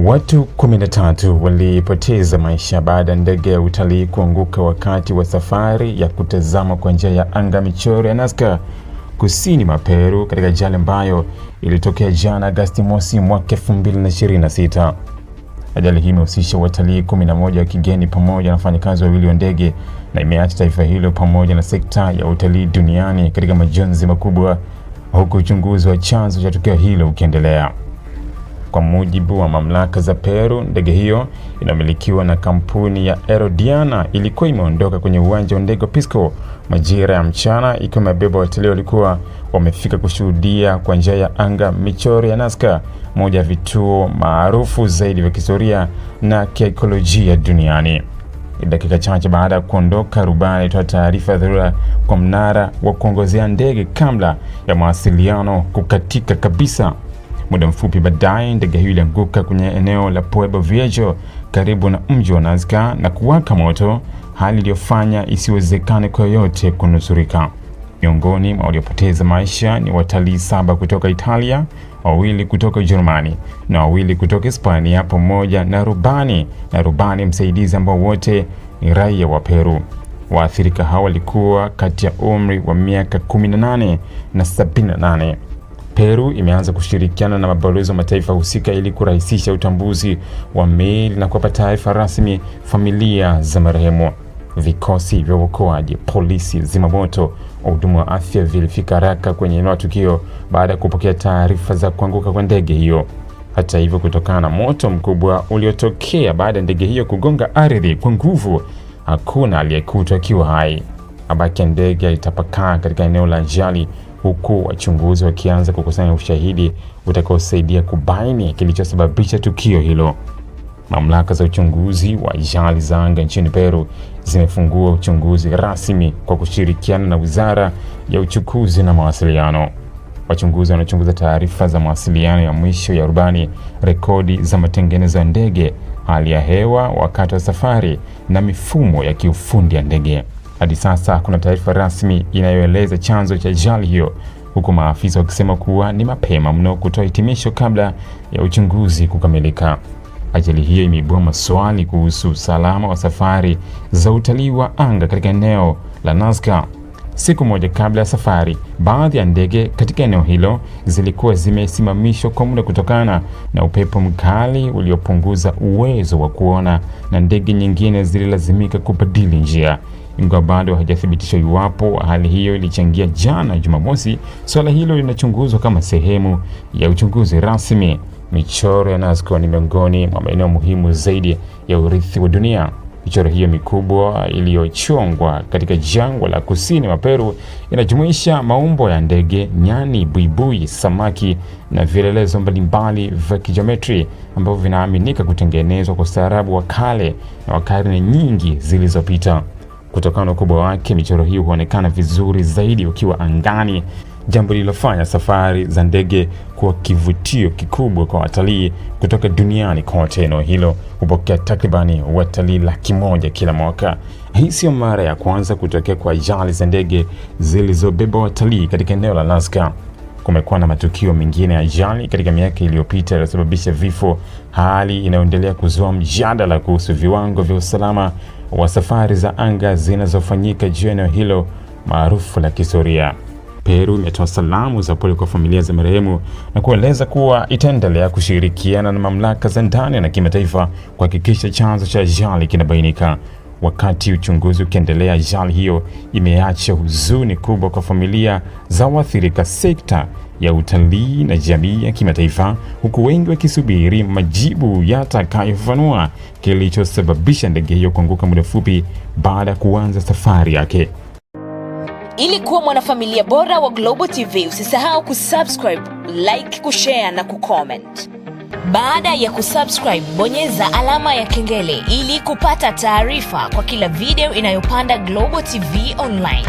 Watu 13 walipoteza maisha baada ya ndege ya utalii kuanguka wakati wa safari ya kutazama kwa njia ya anga michoro ya Nazca kusini mwa Peru, katika ajali ambayo ilitokea jana Agosti mosi mwaka 2026. Ajali hii imehusisha watalii 11 wa kigeni pamoja na wafanyakazi wawili wa ndege na imeacha taifa hilo pamoja na sekta ya utalii duniani katika majonzi makubwa, huku uchunguzi wa chanzo cha tukio hilo ukiendelea. Kwa mujibu wa mamlaka za Peru, ndege hiyo inamilikiwa na kampuni ya Aerodiana ilikuwa imeondoka kwenye uwanja wa ndege wa Pisco majira ya mchana, ikiwa imebeba watalii walikuwa wamefika kushuhudia kwa njia ya anga michoro ya Nazca, moja ya vituo maarufu zaidi vya kihistoria na kiekolojia duniani. Dakika chache baada ya kuondoka, rubani alitoa taarifa ya dharura kwa mnara wa kuongozea ndege kabla ya mawasiliano kukatika kabisa. Muda mfupi baadaye, ndege hiyo ilianguka kwenye eneo la Pueblo Viejo karibu na mji wa Nazca na kuwaka moto, hali iliyofanya isiwezekane kwa yoyote kunusurika. Miongoni mwa waliopoteza maisha ni watalii 7 kutoka Italia, 2 kutoka Ujerumani na 2 kutoka Hispania, pamoja na rubani msaidizi ambao wote ni raia wa Peru. Waathirika hao walikuwa kati ya umri wa miaka 18 na 78. Peru imeanza kushirikiana na mabalozi wa mataifa husika ili kurahisisha utambuzi wa miili na kuwapa taarifa rasmi familia za marehemu. Vikosi vya uokoaji, polisi, zimamoto, wahudumu wa afya vilifika haraka kwenye eneo la tukio baada ya kupokea taarifa za kuanguka kwa ndege hiyo. Hata hivyo, kutokana na moto mkubwa uliotokea baada ya ndege hiyo kugonga ardhi kwa nguvu, hakuna aliyekutwa akiwa hai. Mabaki ya ndege yalitapakaa katika eneo la ajali, huku wachunguzi wakianza kukusanya ushahidi utakaosaidia kubaini kilichosababisha tukio hilo. Mamlaka za uchunguzi wa ajali za anga nchini Peru zimefungua uchunguzi rasmi kwa kushirikiana na Wizara ya Uchukuzi na Mawasiliano. Wachunguzi wanachunguza taarifa za mawasiliano ya mwisho ya rubani, rekodi za matengenezo ya ndege, hali ya hewa wakati wa safari na mifumo ya kiufundi ya ndege. Hadi sasa kuna taarifa rasmi inayoeleza chanzo cha ajali hiyo, huku maafisa wakisema kuwa ni mapema mno kutoa hitimisho kabla ya uchunguzi kukamilika. Ajali hiyo imeibua maswali kuhusu usalama wa safari za utalii wa anga katika eneo la Nazca. Siku moja kabla ya safari, baadhi ya ndege katika eneo hilo zilikuwa zimesimamishwa kwa muda kutokana na upepo mkali uliopunguza uwezo wa kuona, na ndege nyingine zililazimika kubadili njia. Ingawa bado haijathibitishwa iwapo hali hiyo ilichangia jana Jumamosi, swala hilo linachunguzwa kama sehemu ya uchunguzi rasmi. Michoro ya Nazca ni miongoni mwa maeneo muhimu zaidi ya urithi wa dunia. Michoro hiyo mikubwa iliyochongwa katika jangwa la kusini mwa Peru inajumuisha maumbo ya ndege, nyani, buibui, samaki na vielelezo mbalimbali vya kijiometri ambavyo vinaaminika kutengenezwa kwa ustaarabu wa kale na wa karne nyingi zilizopita. Kutokana na ukubwa wake, michoro hiyo huonekana vizuri zaidi ukiwa angani, jambo lililofanya safari za ndege kuwa kivutio kikubwa kwa watalii kutoka duniani kote. Eneo hilo hupokea takribani watalii 100,000 kila mwaka. Hii sio mara ya kwanza kutokea kwa ajali za ndege zilizobeba watalii katika eneo la Nazca. Kumekuwa na matukio mengine ya ajali katika miaka iliyopita yaliyosababisha vifo, hali inayoendelea kuzua mjadala kuhusu viwango vya usalama wa safari za anga zinazofanyika juu ya eneo hilo maarufu la kihistoria. Peru imetoa salamu za pole kwa familia za marehemu na kueleza kuwa itaendelea kushirikiana na mamlaka za ndani na kimataifa kuhakikisha chanzo cha ajali kinabainika. Wakati uchunguzi ukiendelea, ajali hiyo imeacha huzuni kubwa kwa familia za waathirika, sekta ya utalii na jamii ya kimataifa, huku wengi wakisubiri majibu yatakayofafanua kilichosababisha ndege hiyo kuanguka muda mfupi baada ya kuanza safari yake. Ili kuwa mwanafamilia bora wa Global TV, usisahau kusubscribe, like, kushare na kucomment. Baada ya kusubscribe, bonyeza alama ya kengele ili kupata taarifa kwa kila video inayopanda Global TV Online.